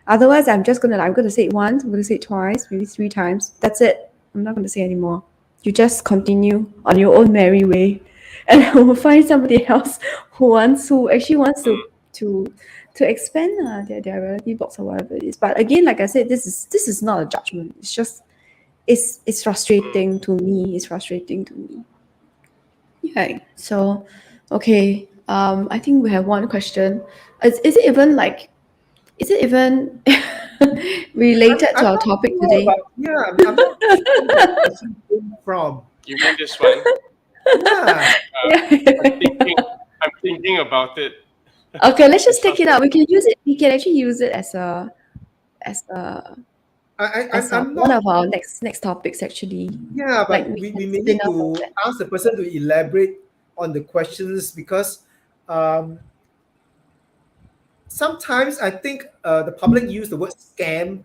Otherwise, I'm gonna say it once, I'm gonna say it twice, maybe 3 times. That's it. I'm not gonna say anymore. You just continue on your own merry way, and I will find somebody else who actually wants to to expand their reality box or whatever it is. But again, like I said, this is not a judgment. It's just it's frustrating to me. It's frustrating to me. Yeah. So, okay. I think we have one question. Is it even like? Is it even related to I'm our not topic sure today? about, I'm not sure where the person came from. You mean this one? Yeah. I'm Yeah. thinking. I'm thinking about it. Okay, let's just It's take it out. We can use it. We can actually use it as a I'm one not. of our next topics. Actually, Yeah, like but we we can may spin need off of to that. ask the person to elaborate on the questions, because um, sometimes I think the public use the word scam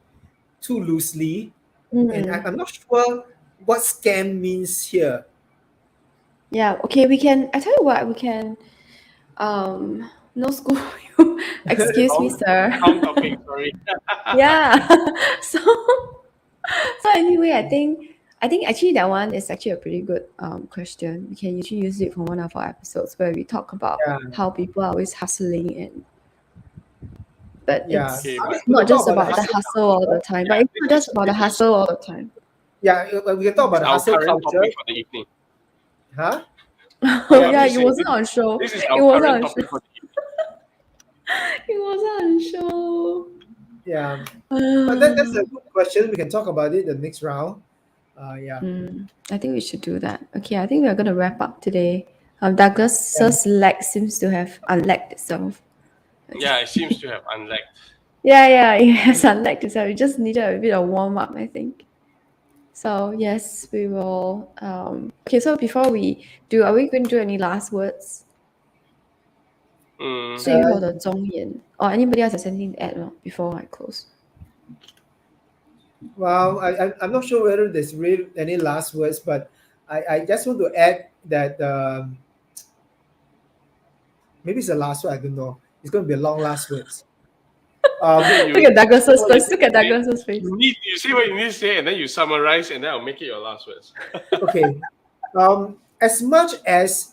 too loosely, and Mm. I'm not sure what scam means here. Yeah. Okay. We can. I tell you what. We can. No school. Excuse me, sir. Wrong topic. Sorry. Yeah. So anyway, I think actually that one is actually a pretty good question. We can usually use it for one of our episodes where we talk about Yeah, how people are always hustling, but yeah. Okay, I but mean, it's we not can talk just about the about the hustle hustle all the culture. time. But yeah, it's not just about the hustle all the time. Yeah, we can talk about the our hustle current culture. topic for the evening. Huh? Oh Oh yeah, yeah, please it say wasn't on show. this is It our wasn't current on show. topic for the evening. It wasn't on show. Yeah. But that's a good question. We can talk about it the next round. Yeah. I think we should do that. Okay, I think we are going to wrap up today. Yeah. Douglas's leg seems to have unlegged itself. Yeah, it seems to have unlagged. Yeah, it has unlegged itself. It just needed a bit of warm up, I think. So yes, we will. Okay, so before we do, are we going to do any last words? Mm, 最后的忠言 or anybody else has anything to add before I close? Well, I'm not sure whether there's really any last words, but I just want to add that maybe it's the last word. I don't know. It's going to be a long last words. okay, Look you at Douglas's what you face. Look need at to say. Douglas's face. You see what you need to say, and then you summarize, and then I'll make it your last words. Okay. As much as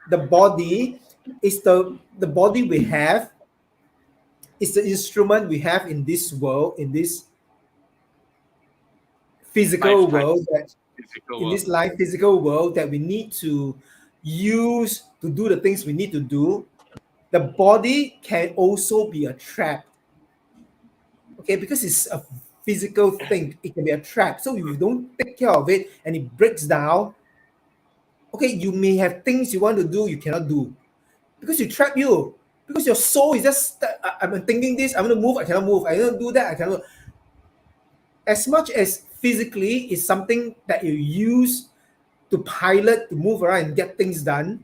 the body is the body we have, is the instrument we have in this world, in this physical Lifetime world, that physical in world. this life physical world that we need to use to do the things we need to do. The body can also be a trap. Okay, because it's a physical thing, it can be a trap. So if you don't take care of it and it breaks down, okay, you may have things you want to do, you cannot do because you trap you. Because your soul is just I'm thinking this, I'm gonna move, I cannot move, I don't do that, I cannot. As much as physically is something that you use to pilot, to move around and get things done,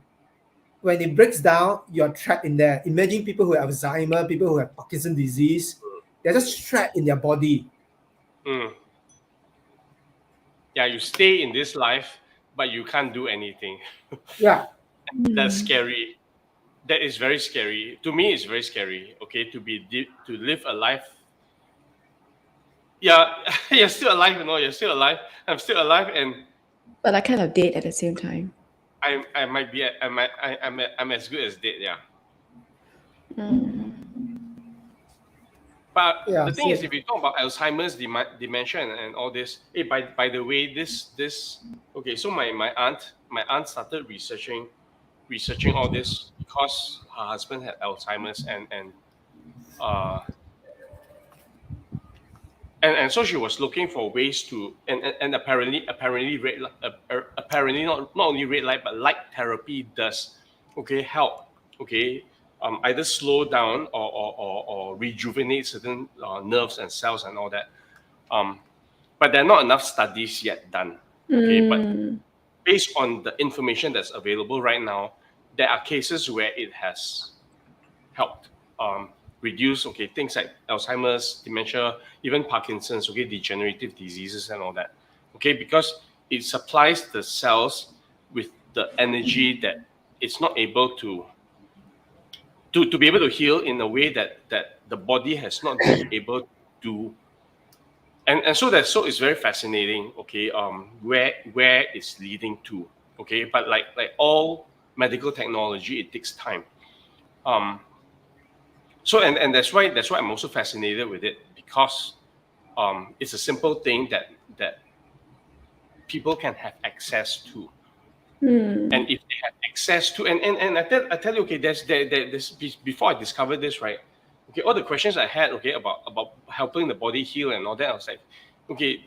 when it breaks down, you're trapped in there. Imagine people who have Alzheimer, people who have Parkinson's disease, they're just trapped in their body. Mm. Yeah, you stay in this life, but you can't do anything. Yeah, That's scary. That is very scary. To me, it's very scary. Okay, to live a life. Yeah, you're still alive. You're still alive. I'm still alive, and But I kind of dead at the same time. I might be. I'm as good as dead. Yeah. But yeah. the thing So is, if you talk about Alzheimer's, dementia, and all this, hey, by the way, this okay. So my aunt started researching all this because her husband had Alzheimer's, uh and so she was looking for ways to, and apparently apparently not only red light but light therapy does, okay, help. okay, either slow down or rejuvenate certain nerves and cells and all that. But there are not enough studies yet done. Okay, but based on the information that's available right now, there are cases where it has helped reduce things like Alzheimer's, dementia, even Parkinson's, degenerative diseases and all that. Okay, because it supplies the cells with the energy that it's not able to be able to heal in a way that the body has not been able to do. And so it's very fascinating, okay, where it's leading to. Okay, but like all medical technology, it takes time. So and that's why I'm also fascinated with it, because it's a simple thing that people can have access to. And if they have access to, and I tell you, okay, there's before I discovered this, right? Okay, all the questions I had, okay, about helping the body heal and all that, I was like, okay,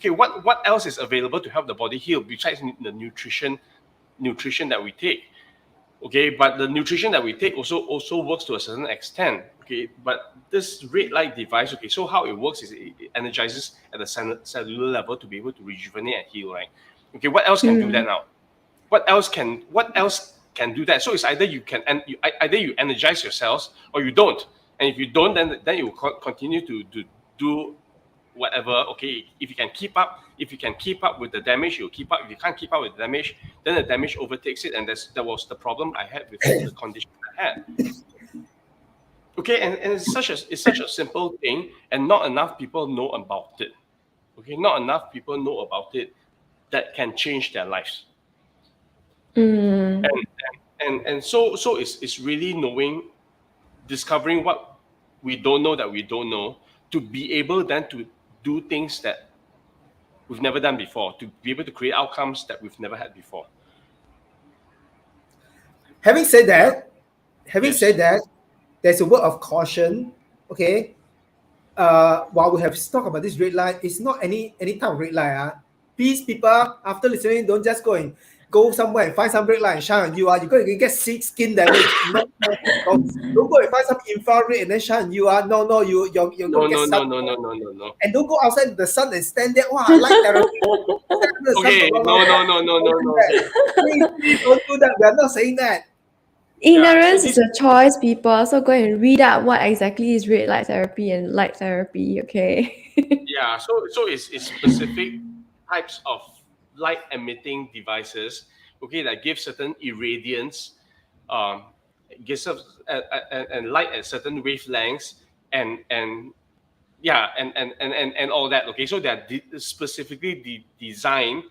what else is available to help the body heal besides the nutrition that we take? Okay, but the nutrition that we take also works to a certain extent. Okay, but this red light device, okay, so how it works is it energizes at the cellular level to be able to rejuvenate and heal, right? Okay, what else can do that now? What else can do that? So it's either either you energize your cells or you don't. And if you don't, then you will continue to do whatever. Okay, if you can keep up with the damage, you'll keep up. If you can't keep up with the damage, then the damage overtakes it, and that was the problem I had with the condition I had. Okay, and it's such a simple thing, and not enough people know about it. Okay, not enough people know about it that can change their lives. And so it's really discovering what we don't know that we don't know, to be able then to do things that we've never done before, to be able to create outcomes that we've never had before. Having said that, Yes. there's a word of caution. Okay, while we have talked about this red light, it's not any type of red light. Please, people, after listening, don't just go somewhere and find some red light and shine on you. You're going to get skin damage. No, don't go and find some infrared and then shine on you. No, you're going to get sun. No. And don't go outside in the sun and stand there. Wow, light therapy. Okay, no. Please don't do that. We are not saying that. Ignorance is a choice, people. So go and read up what exactly is red light therapy and light therapy, okay? Yeah, so it's specific types of light emitting devices, okay, that give certain irradiance, gives us and light at certain wavelengths, and yeah, and all that. Okay, so they're specifically designed,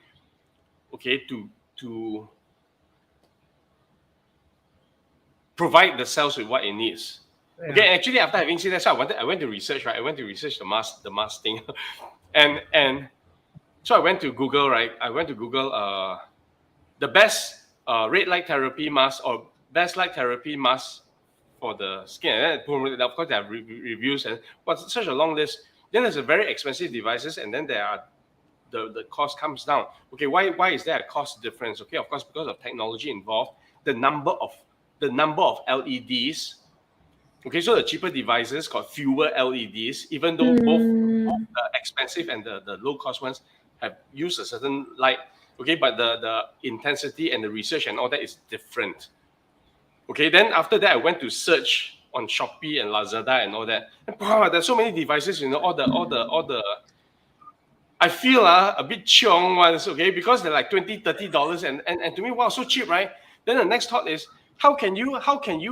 okay, to provide the cells with what it needs. Yeah. Okay, actually, after having seen that, so I went to research, right? I went to research the mask thing, and so I went to Google, right? I went to Google the best red light therapy mask or best light therapy mask for the skin. And of course, there are reviews and such a long list. Then there's a very expensive devices, and then there are the cost comes down. Okay, why is there a cost difference? Okay, of course, because of technology involved, the number of LEDs. Okay, so the cheaper devices got fewer LEDs, even though both the expensive and the low cost ones have used a certain light. Okay, but the intensity and the research and all that is different. Okay, then after that, I went to search on Shopee and Lazada and all that. And wow, there's so many devices, all the I feel a bit chiong ones, okay, because they're like $20, $30, and to me, wow, so cheap, right? Then the next thought is, how can you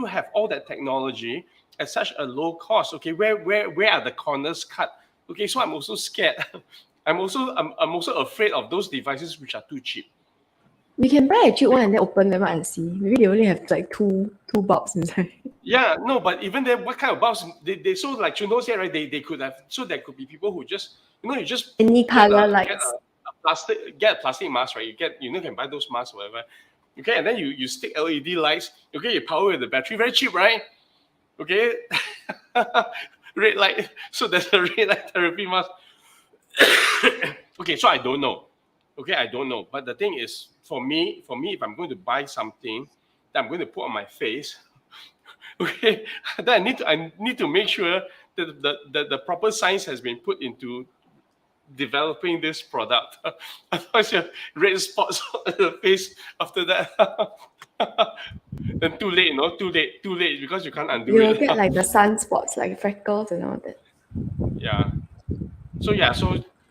have all that technology at such a low cost? Okay, where are the corners cut? Okay, so I'm also scared. I'm also afraid of those devices which are too cheap. We can buy a cheap one and then open them and see. Maybe they only have like two bulbs inside. Yeah, no, but even then, what kind of bulbs? They so like Chuno said, right? They could have. So there could be people who just you just any color lights. Get a plastic mask, right? You can buy those masks, whatever. Okay, and then you stick LED lights. Okay, you power with the battery, very cheap, right? Okay, red light. So there's a red light therapy mask. Okay, so I don't know. Okay, I don't know. But the thing is, for me, if I'm going to buy something that I'm going to put on my face, Okay, then I need to make sure that the proper science has been put into developing this product. Otherwise, you have red spots on the face after that. Then too late, no, too late because you can't undo You'll it. get like the sunspots, like freckles and all that. Yeah. So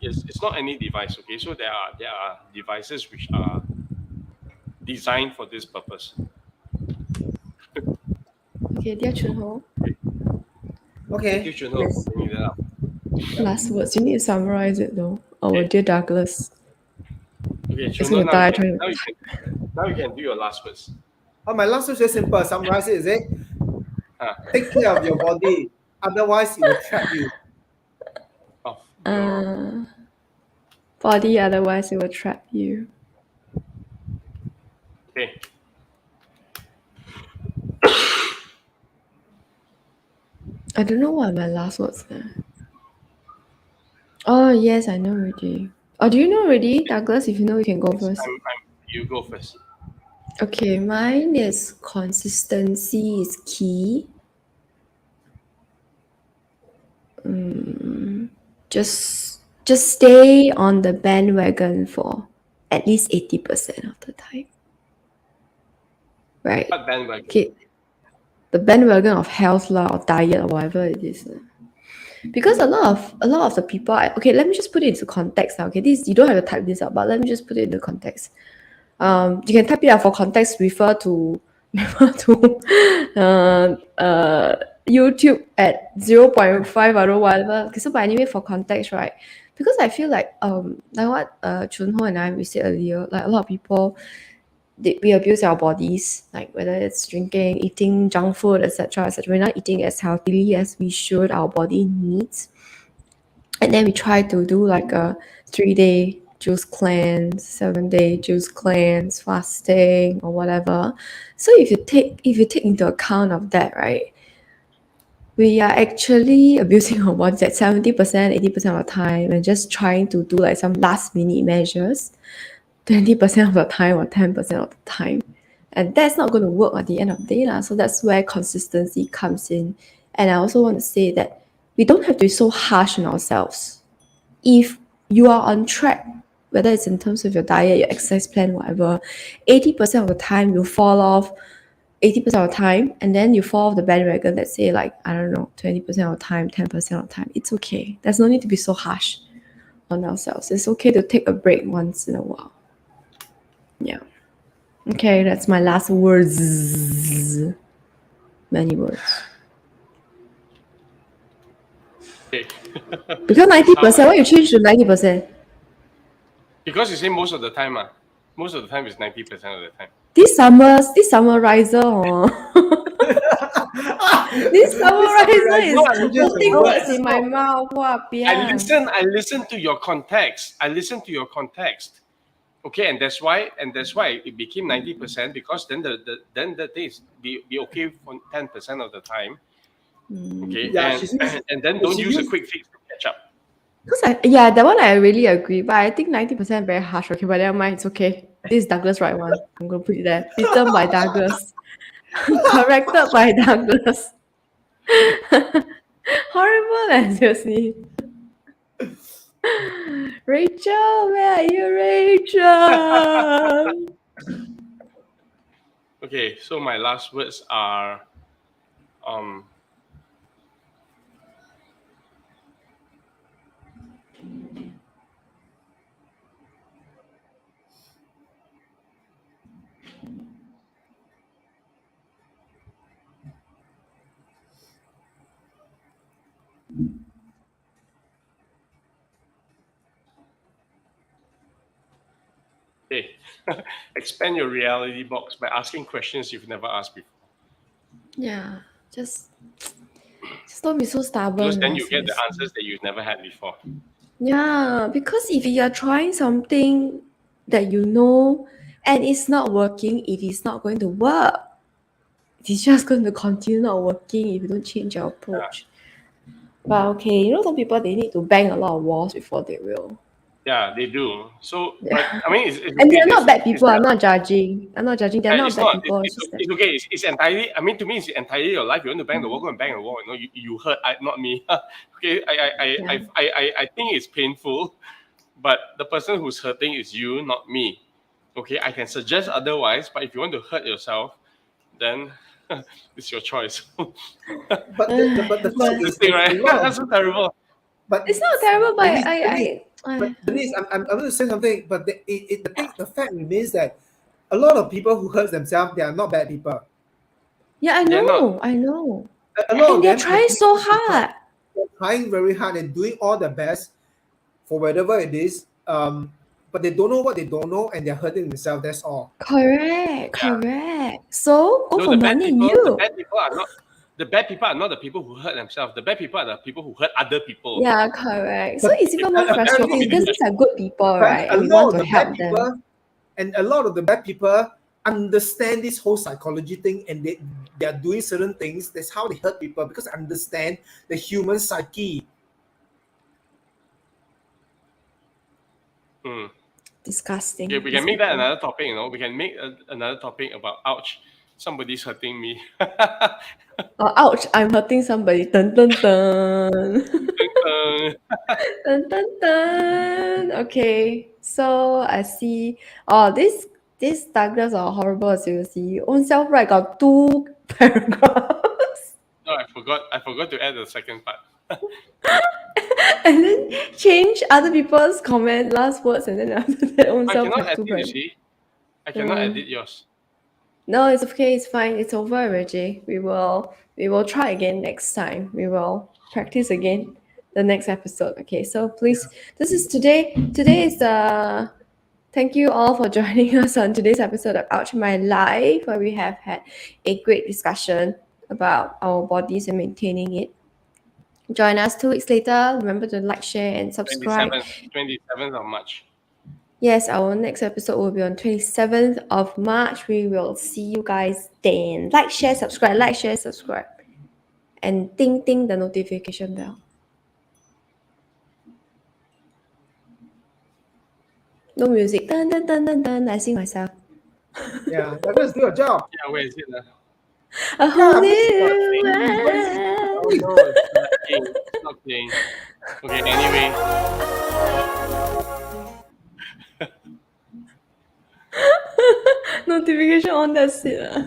it's not any device. Okay, so there are devices which are designed for this purpose. Okay, dear Chunho, Thank you, Okay. Junho, for yes. bringing that up. Last words. You need to summarize it though. Our Okay. dear Douglas Okay, is Junho, gonna die trying. now you can do your last words. Oh, my last is very simple. Summarize it, is it? Huh. Take care of your body, otherwise it will trap you. Of your Body, otherwise it will trap you. okay. I don't know what are my last words there. Oh yes, I know already. Oh, do you know already, Douglas? If you know, you can go first. You go first. Okay, mine is consistency is key. Just stay on the bandwagon for at least 80% of the time. Right. What bandwagon? Okay. The bandwagon of health lah, or diet or whatever it is. Because a lot of the people, okay, let me just put it into context now. Okay, this you don't have to type this out, but let me just put it into context. You can type it out for context. Refer to YouTube at 0.5 or whatever. Okay, so but anyway, for context, right? Because I feel like what Chunho and we said earlier, like a lot of people we abuse our bodies, like whether it's drinking, eating junk food, etc., etc. We're not eating as healthily as we should. Our body needs, and then we try to do like a 3-day juice cleanse, 7-day juice cleanse, fasting or whatever. So if you take into account of that, right, we are actually abusing our bodies at 70%, 80% of the time, and just trying to do like some last minute measures 20% of the time or 10% of the time. And that's not going to work at the end of the day. So that's where consistency comes in. And I also want to say that we don't have to be so harsh on ourselves. If you are on track, whether it's in terms of your diet, your exercise plan, whatever, 80% of the time you fall off, 80% of the time, and then you fall off the bandwagon, let's say like, I don't know, 20% of the time, 10% of the time, it's okay. There's no need to be so harsh on ourselves. It's okay to take a break once in a while. Yeah. Okay, that's my last words. Many words. Okay. Because 90%, why you change to 90%? Because you say most of the time, most of the time is 90% of the time. This summarizer, this summarizer is putting words in my mouth. I listen to your context. Okay, and that's why it became 90% because then the things be okay for 10% of the time. Okay, Yeah, and then don't use a quick fix to catch up. Because that one I really agree, but I think 90% very harsh. Okay, but never mind, it's okay. This is Douglas right one. I'm gonna put it there. Written by Douglas. Corrected by Douglas. Horrible, seriously. Rachel, where are you, Rachel? Okay, so my last words are okay. Expand your reality box by asking questions you've never asked before. Yeah, just don't be so stubborn. Because then you get the answers that you've never had before. Yeah, because if you are trying something that you know and it's not working, it is not going to work. It's just going to continue not working if you don't change your approach. But okay, some people they need to bang a lot of walls before they will. Yeah, they do. So, Yeah. but I mean, it's And okay. they're not bad It's people. I'm not, not judging. I'm not judging. They're not it's bad not. people. It's just that. It's okay. It's entirely. I mean, to me, it's entirely your life. You want to bang the wall, go and bang the wall. You know, you hurt. Not me. Okay. Yeah. I think it's painful, but the person who's hurting is you, not me. Okay. I can suggest otherwise, but if you want to hurt yourself, then it's your choice. But the But fact Interesting, is right? a lot of, That's so terrible. but it's not terrible. But Denise, but Denise, I'm going to say something. But the fact remains that a lot of people who hurt themselves, they are not bad people. yeah, I They're not. know. I know. A lot And of they're them trying actually so hard. they're trying very hard and doing all the best for whatever it is. But they don't know what they don't know, and they're hurting themselves. That's all. Correct. Yeah. Correct. So go No, for money, you. the bad people are not the people who hurt themselves. The bad people are the people who hurt other people. Yeah, correct. So But it's even more apparently, frustrating because these are good people, apparently, right? a And we lot want of to the bad help them. people and a lot of the bad people understand this whole psychology thing, and they are doing certain things. That's how they hurt people, because they understand the human psyche. Hmm. Disgusting. Okay, we these can make that people. another topic. You know, we can make another topic about ouch, somebody's hurting me. Oh, ouch! I'm hurting somebody. Dun dun dun. Dun dun dun. Okay, so I see. Oh, this Douglas are horrible as you see. Own self right got 2 paragraphs. No, I forgot to add the second part. And then change other people's comment last words, and then after that own I self cannot have 2 edit. You paragraphs. see, I cannot edit yours. No, it's okay. It's fine. It's over, Reggie. We will try again next time. We will practice again the next episode. Okay. So please, this is today. Today is the. Thank you all for joining us on today's episode of Ouch My Life, where we have had a great discussion about our bodies and maintaining it. Join us 2 weeks later. Remember to like, share, and subscribe. 27th of March. Yes, our next episode will be on 27th of March. We will see you guys then. Like, share, subscribe. And ding ding the notification bell. No music. Dun dun dun dun dun. I sing myself. Yeah, Douglas, do your job. Yeah, where is it? A whole new Oh world. no, it's not playing. Okay, anyway. Notification on, that's it.